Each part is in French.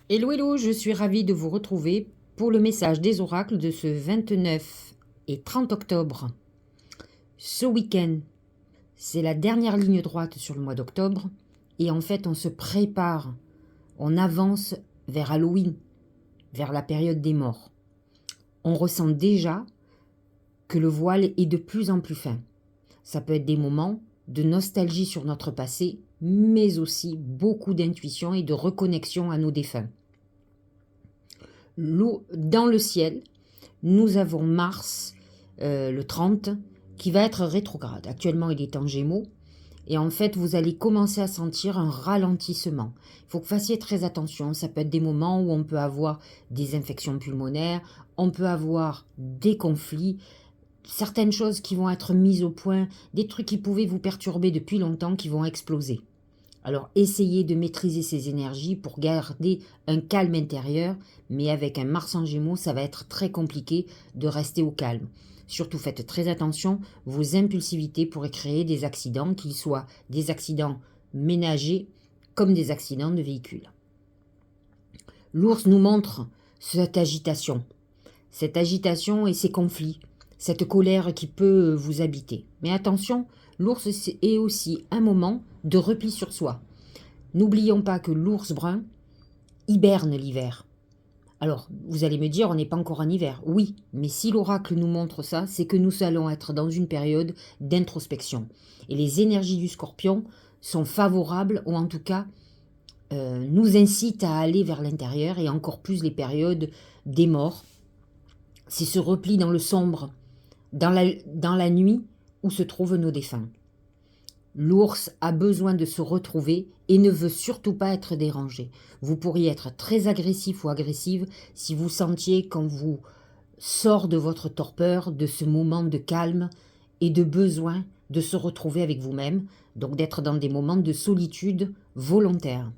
Hello, hello, je suis ravie de vous retrouver pour le message des oracles de ce 29 et 30 octobre. Ce week-end, c'est la dernière ligne droite sur le mois d'octobre et en fait on se prépare, on avance vers Halloween, vers la période des morts. On ressent déjà que le voile est de plus en plus fin. Ça peut être des moments de nostalgie sur notre passé, mais aussi beaucoup d'intuition et de reconnexion à nos défunts. Dans le ciel, nous avons Mars, le 30, qui va être rétrograde. Actuellement, il est en Gémeaux. Et en fait, vous allez commencer à sentir un ralentissement. Il faut que vous fassiez très attention. Ça peut être des moments où on peut avoir des infections pulmonaires, on peut avoir des conflits, certaines choses qui vont être mises au point, des trucs qui pouvaient vous perturber depuis longtemps qui vont exploser. Alors essayez de maîtriser ces énergies pour garder un calme intérieur, mais avec un Mars en Gémeaux, ça va être très compliqué de rester au calme. Surtout faites très attention, vos impulsivités pourraient créer des accidents, qu'ils soient des accidents ménagers comme des accidents de véhicules. L'ours nous montre cette agitation et ces conflits, cette colère qui peut vous habiter. Mais attention, l'ours est aussi un moment de repli sur soi. N'oublions pas que l'ours brun hiberne l'hiver. Alors, vous allez me dire, on n'est pas encore en hiver. Oui, mais si l'oracle nous montre ça, c'est que nous allons être dans une période d'introspection. Et les énergies du scorpion sont favorables, ou en tout cas, nous incitent à aller vers l'intérieur, et encore plus les périodes des morts. C'est ce repli dans le sombre, dans la nuit où se trouvent nos défunts. L'ours a besoin de se retrouver et ne veut surtout pas être dérangé. Vous pourriez être très agressif ou agressive si vous sentiez qu'on vous sort de votre torpeur, de ce moment de calme et de besoin de se retrouver avec vous-même, donc d'être dans des moments de solitude volontaire.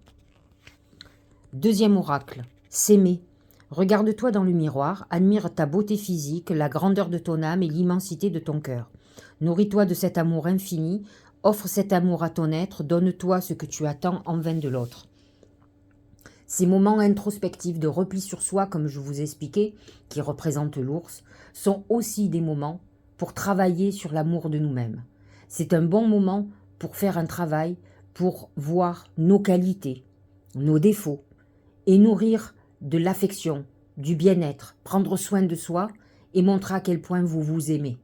Deuxième oracle, s'aimer. Regarde-toi dans le miroir, admire ta beauté physique, la grandeur de ton âme et l'immensité de ton cœur. Nourris-toi de cet amour infini, offre cet amour à ton être, donne-toi ce que tu attends en vain de l'autre. Ces moments introspectifs de repli sur soi, comme je vous ai expliqué, qui représentent l'ours, sont aussi des moments pour travailler sur l'amour de nous-mêmes. C'est un bon moment pour faire un travail, pour voir nos qualités, nos défauts, et nourrir de l'affection, du bien-être, prendre soin de soi et montrer à quel point vous vous aimez.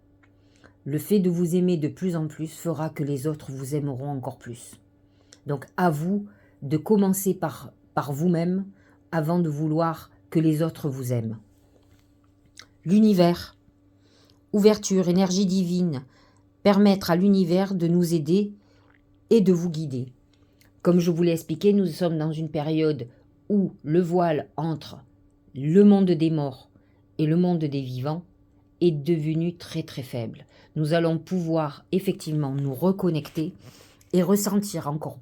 Le fait de vous aimer de plus en plus fera que les autres vous aimeront encore plus. Donc à vous de commencer par vous-même avant de vouloir que les autres vous aiment. L'univers, ouverture, énergie divine, permettre à l'univers de nous aider et de vous guider. Comme je vous l'ai expliqué, nous sommes dans une période où le voile entre le monde des morts et le monde des vivants est devenu très très faible. Nous allons pouvoir effectivement nous reconnecter et ressentir encore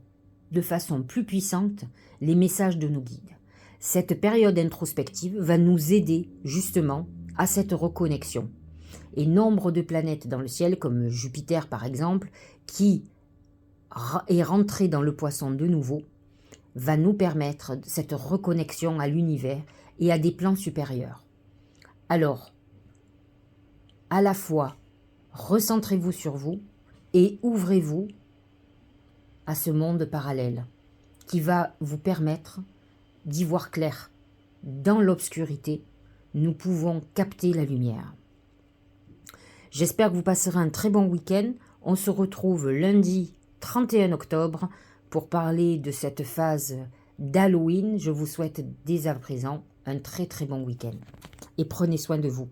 de façon plus puissante les messages de nos guides. Cette période introspective va nous aider justement à cette reconnexion. Et nombre de planètes dans le ciel, comme Jupiter par exemple, qui est rentré dans le poisson de nouveau, va nous permettre cette reconnexion à l'univers et à des plans supérieurs. Alors, à la fois, recentrez-vous sur vous et ouvrez-vous à ce monde parallèle qui va vous permettre d'y voir clair. Dans l'obscurité, nous pouvons capter la lumière. J'espère que vous passerez un très bon week-end. On se retrouve lundi 31 octobre pour parler de cette phase d'Halloween. Je vous souhaite dès à présent un très très bon week-end. Et prenez soin de vous.